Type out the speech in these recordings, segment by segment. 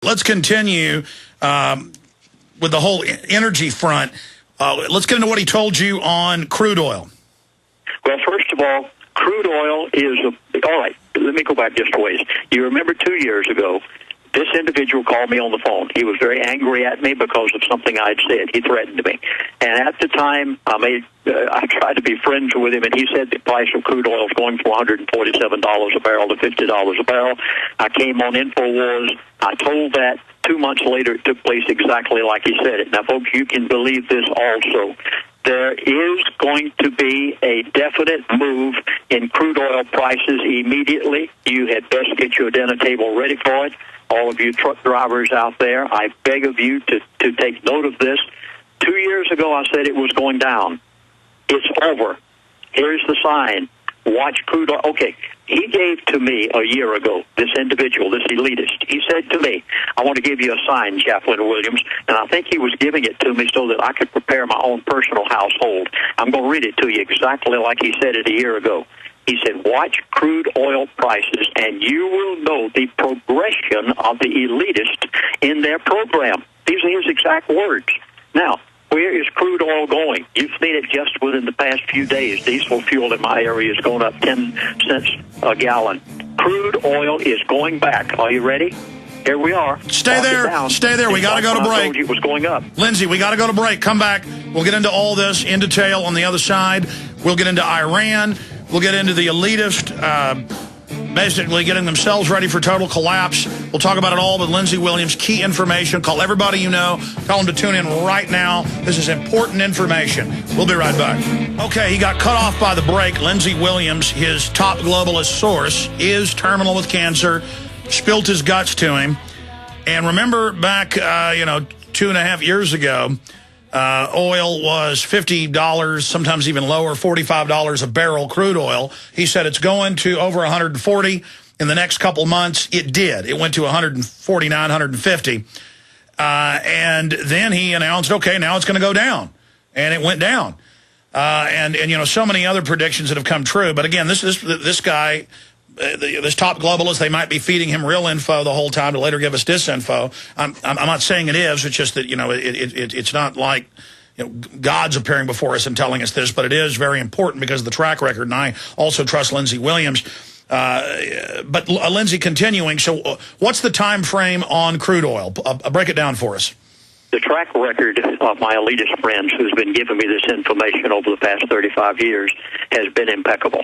let's continue with the whole energy front. Let's get into what he told you on crude oil. Well, first of all, crude oil is all right. Let me go back just a ways. You remember 2 years ago, this individual called me on the phone. He was very angry at me because of something I'd said. He threatened me. And at the time, I tried to be friends with him, and he said the price of crude oil is going from $147 a barrel to $50 a barrel. I came on InfoWars. I told that. 2 months later, it took place exactly like he said it. Now, folks, you can believe this also. There is going to be a definite move in crude oil prices immediately. You had best get your dinner table ready for it. All of you truck drivers out there, I beg of you to take note of this. 2 years ago, I said it was going down. It's over. Here's the sign. Watch crude oil. Okay, he gave to me a year ago, this individual, this elitist. He said to me, I want to give you a sign, Chaplain Williams, and I think he was giving it to me so that I could prepare my own personal household. I'm going to read it to you exactly like he said it a year ago. He said, watch crude oil prices, and you will know the progression of the elitist in their program. These are his exact words. Now, where is crude oil going? You've seen it just within the past few days. Diesel fuel in my area is going up 10 cents a gallon. Crude oil is going back. Are you ready? Here we are. Stay there. Stay there. We got to go to break. I told you it was going up. Lindsey, we got to go to break. Come back. We'll get into all this in detail on the other side. We'll get into Iran. We'll get into the elitist, basically getting themselves ready for total collapse. We'll talk about it all with Lindsey Williams. Key information. Call everybody you know. Tell them to tune in right now. This is important information. We'll be right back. Okay, he got cut off by the break. Lindsey Williams, his top globalist source, is terminal with cancer. Spilt his guts to him. And remember back, 2.5 years ago, oil was $50, sometimes even lower, $45 a barrel crude oil. He said it's going to over 140 in the next couple months. It did. It went to 149, 150. And then he announced, okay, now it's going to go down. And it went down. And so many other predictions that have come true. But again, this guy, this top globalist, they might be feeding him real info the whole time to later give us disinfo. I'm not saying it is. It's just that, it's not like God's appearing before us and telling us this, but it is very important because of the track record. And I also trust Lindsey Williams. But Lindsey, continuing, so what's the time frame on crude oil? Break it down for us. The track record of my elitist friends who's been giving me this information over the past 35 years has been impeccable.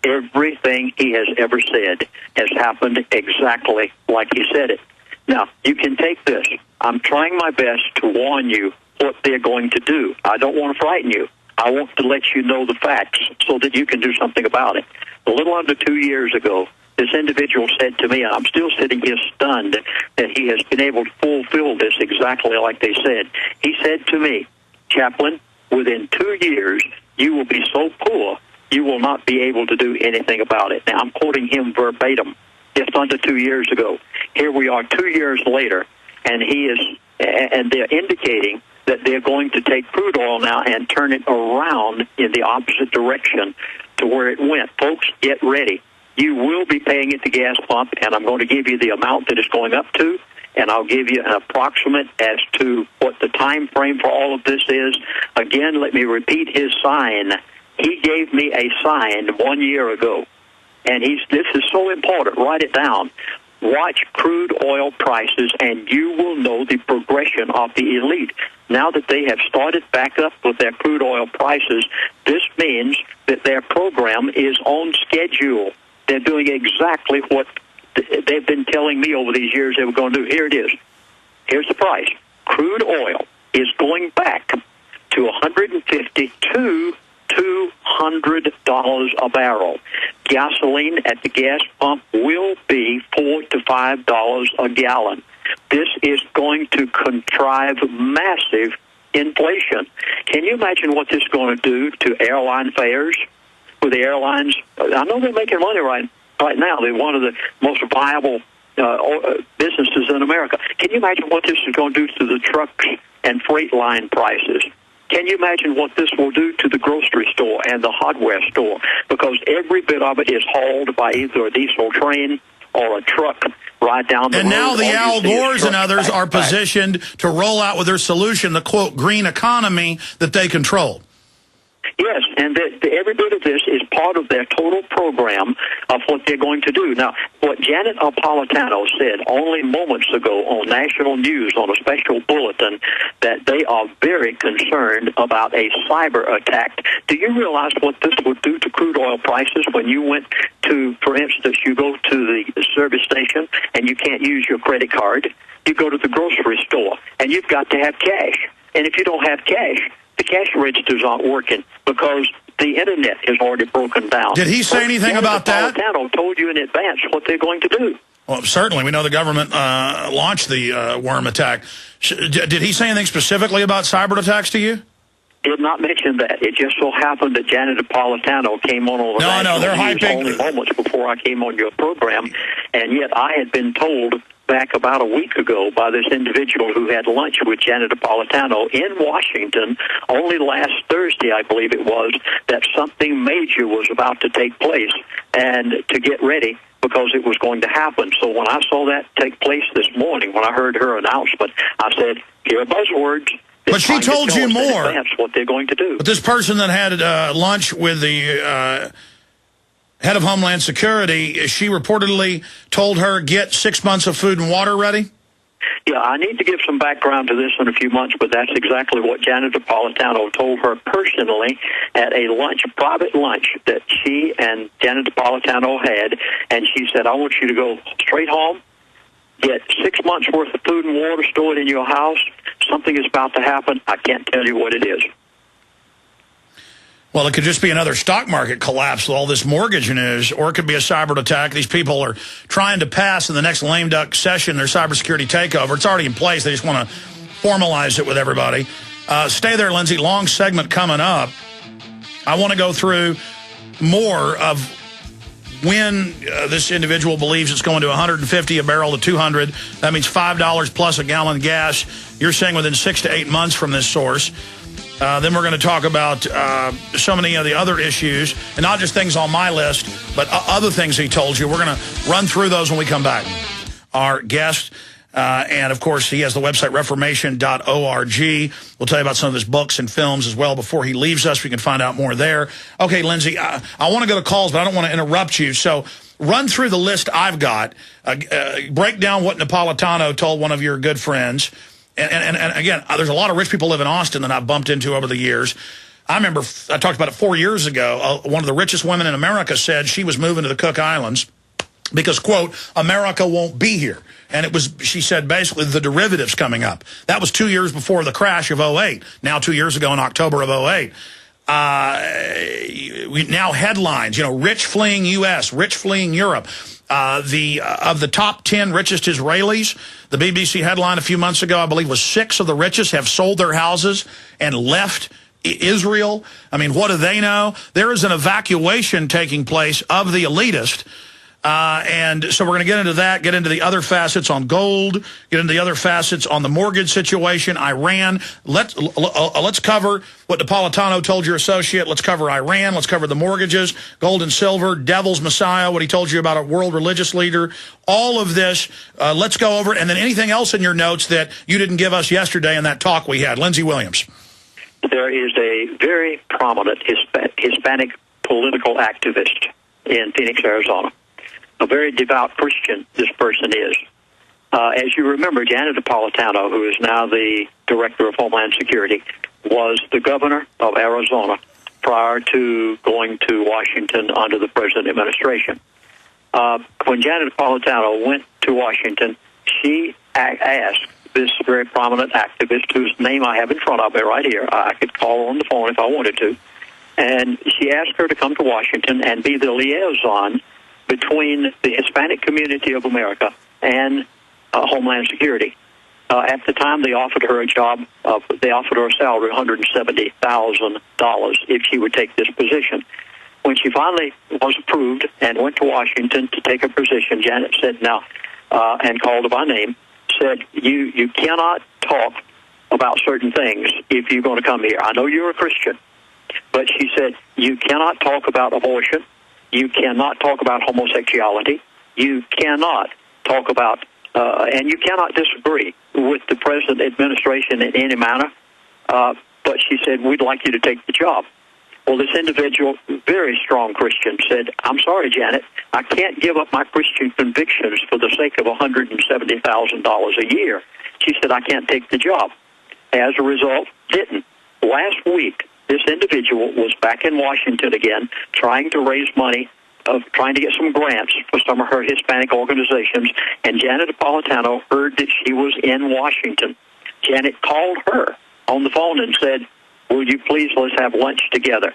Everything he has ever said has happened exactly like he said it. Now, you can take this. I'm trying my best to warn you what they're going to do. I don't want to frighten you. I want to let you know the facts so that you can do something about it. A little under 2 years ago, this individual said to me, and I'm still sitting here stunned that he has been able to fulfill this exactly like they said. He said to me, Chaplain, within 2 years, you will be so poor you will not be able to do anything about it. Now, I'm quoting him verbatim, just under 2 years ago. Here we are 2 years later, and they're indicating that they're going to take crude oil now and turn it around in the opposite direction to where it went. Folks, get ready. You will be paying at the gas pump, and I'm going to give you the amount that it's going up to, and I'll give you an approximate as to what the time frame for all of this is. Again, let me repeat his sign. He gave me a sign 1 year ago, and this is so important. Write it down. Watch crude oil prices, and you will know the progression of the elite. Now that they have started back up with their crude oil prices, this means that their program is on schedule. They're doing exactly what they've been telling me over these years they were going to do. Here it is. Here's the price. Crude oil is going back to $152 $200 a barrel. Gasoline at the gas pump will be $4 to $5 a gallon. This is going to contrive massive inflation. Can you imagine what this is going to do to airline fares? With the airlines, I know they're making money right now. They're one of the most viable businesses in America. Can you imagine what this is going to do to the trucks and freight line prices? Can you imagine what this will do to the grocery store and the hardware store? Because every bit of it is hauled by either a diesel train or a truck right down the road. And now the Al Gores and others are back. positioned to roll out with their solution, the, quote, green economy that they control. Yes, and every bit of this is part of their total program of what they're going to do. Now, what Janet-Napoletano said only moments ago on national news on a special bulletin, that they are very concerned about a cyber attack. Do you realize what this would do to crude oil prices when you went to, for instance, you go to the service station and you can't use your credit card? You go to the grocery store and you've got to have cash. And if you don't have cash, the cash registers aren't working because the internet has already broken down. Did he say anything about that? Napoletano told you in advance what they're going to do. Well, certainly. We know the government launched the worm attack. Did he say anything specifically about cyber attacks to you? Did not mention that. It just so happened that Janet Napoletano came on over they're news hyping. only moments before I came on your program, and yet I had been told back about a week ago by this individual who had lunch with Janet Napoletano in Washington only last Thursday, I believe it was, that something major was about to take place and to get ready because it was going to happen. So when I saw that take place this morning, when I heard her announcement, I said, here are buzzwords. But she told you more. That's what they're going to do. But this person that had lunch with the head of Homeland Security, she reportedly told her, get 6 months of food and water ready? Yeah, I need to give some background to this in a few months, but that's exactly what Janet Napoletano told her personally at a lunch, private lunch, that she and Janet Napoletano had, and she said, I want you to go straight home, get 6 months' worth of food and water stored in your house. Something is about to happen. I can't tell you what it is. Well, it could just be another stock market collapse with all this mortgage news, or it could be a cyber attack. These people are trying to pass in the next lame duck session their cybersecurity takeover. It's already in place. They just want to formalize it with everybody. Stay there, Lindsey. Long segment coming up. I want to go through more of when this individual believes it's going to 150 a barrel to 200. That means $5 plus a gallon gas. You're saying within 6 to 8 months from this source. Then we're going to talk about so many of the other issues, and not just things on my list, but other things he told you. We're going to run through those when we come back. Our guest, and of course, he has the website reformation.org. We'll tell you about some of his books and films as well before he leaves us. We can find out more there. Okay, Lindsey, I want to go to calls, but I don't want to interrupt you. So run through the list I've got. Break down what Napoletano told one of your good friends. And again, there's a lot of rich people live in Austin that I've bumped into over the years. I remember, I talked about it 4 years ago, one of the richest women in America said she was moving to the Cook Islands because, quote, America won't be here. And it was, she said, basically the derivatives coming up. That was 2 years before the crash of 08. Now 2 years ago in October of 08. Now headlines, you know, rich fleeing U.S., rich fleeing Europe. Of the top 10 richest Israelis, the BBC headline a few months ago, I believe, was 6 of the richest have sold their houses and left Israel. I mean, what do they know? There is an evacuation taking place of the elitist. And so we're going to get into that, get into the other facets on gold, get into the other facets on the mortgage situation, Iran. Let's cover what Napoletano told your associate. Let's cover Iran. Let's cover the mortgages, gold and silver, devil's messiah, what he told you about a world religious leader. All of this, let's go over it. And then anything else in your notes that you didn't give us yesterday in that talk we had. Lindsey-Williams. There is a very prominent Hispanic political activist in Phoenix, Arizona. A very devout Christian this person is. As you remember, Janet Napoletano, who is now the director of Homeland Security, was the governor of Arizona prior to going to Washington under the present administration. When Janet Napoletano went to Washington, she asked this very prominent activist, whose name I have in front of me right here. I could call on the phone if I wanted to. And she asked her to come to Washington and be the liaison between the Hispanic community of America and Homeland Security. At the time, they offered her a job. They offered her a salary of $170,000 if she would take this position. When she finally was approved and went to Washington to take a position, Janet said, "Now," and called her by name, said, "You cannot talk about certain things if you're going to come here. I know you're a Christian, but," she said, "you cannot talk about abortion. You cannot talk about homosexuality. You cannot talk about, and you cannot disagree with the present administration in any manner, but she said, we'd like you to take the job. Well, this individual, very strong Christian, said, I'm sorry, Janet, I can't give up my Christian convictions for the sake of $170,000 a year. She said, I can't take the job. As a result, didn't. Last week, this individual was back in Washington again, trying to raise money, trying to get some grants for some of her Hispanic organizations, and Janet-Napoletano heard that she was in Washington. Janet called her on the phone and said, will you please let's have lunch together?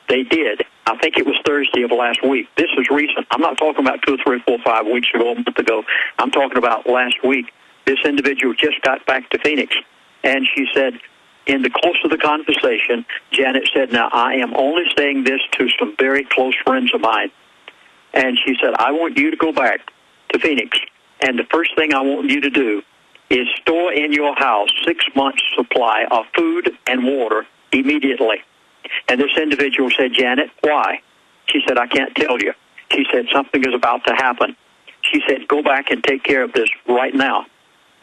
They did. I think it was Thursday of last week. This is recent. I'm not talking about 2 or 3 or 4 or 5 weeks ago, a month ago. I'm talking about last week. This individual just got back to Phoenix, and she said, in the course of the conversation, Janet said, now, I am only saying this to some very close friends of mine. And she said, I want you to go back to Phoenix, and the first thing I want you to do is store in your house 6 months' supply of food and water immediately. And this individual said, Janet, why? She said, I can't tell you. She said, something is about to happen. She said, go back and take care of this right now.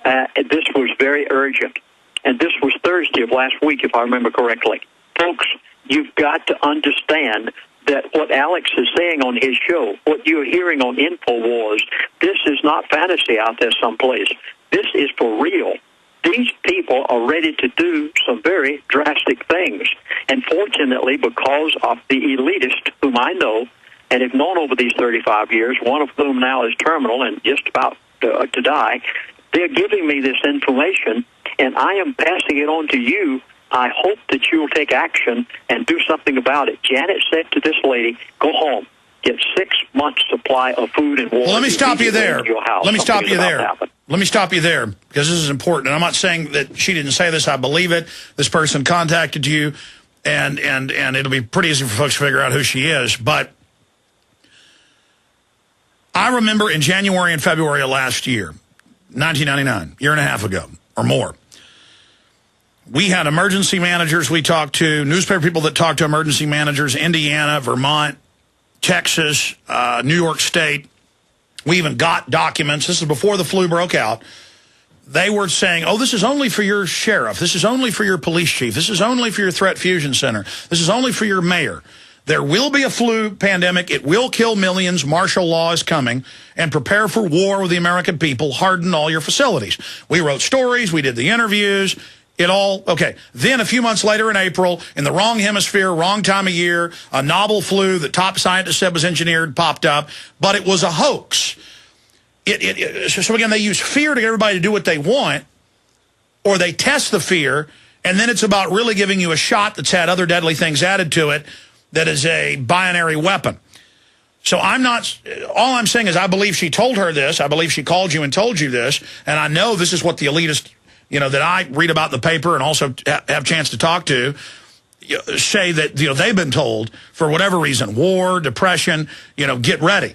This was very urgent. And this was Thursday of last week, if I remember correctly. Folks, you've got to understand that what Alex is saying on his show, what you're hearing on InfoWars, this is not fantasy out there someplace. This is for real. These people are ready to do some very drastic things. And fortunately, because of the elitists whom I know and have known over these 35 years, one of whom now is terminal and just about to die, they're giving me this information, and I am passing it on to you. I hope that you will take action and do something about it. Janet said to this lady, go home, get 6 months' supply of food and water. Well, let me stop you there. Let me stop you there. Let me stop you there, because this is important. And I'm not saying that she didn't say this. I believe it. This person contacted you, and it'll be pretty easy for folks to figure out who she is. But I remember in January and February of last year, 1999, year and a half ago or more, we had emergency managers we talked to, newspaper people that talked to emergency managers, Indiana, Vermont, Texas, New York State. We even got documents. This is before the flu broke out. They were saying, oh, this is only for your sheriff. This is only for your police chief. This is only for your threat fusion center. This is only for your mayor. There will be a flu pandemic. It will kill millions. Martial law is coming. And prepare for war with the American people. Harden all your facilities. We wrote stories. We did the interviews. It all, okay. Then a few months later in April, in the wrong hemisphere, wrong time of year, a novel flu that top scientists said was engineered popped up, but it was a hoax. So again, they use fear to get everybody to do what they want, or they test the fear, and then it's about really giving you a shot that's had other deadly things added to it that is a binary weapon. So I'm not, all I'm saying is I believe she told her this. I believe she called you and told you this, and I know this is what the elitist, that I read about in the paper and also have a chance to talk to, say that, they've been told for whatever reason, war, depression, get ready.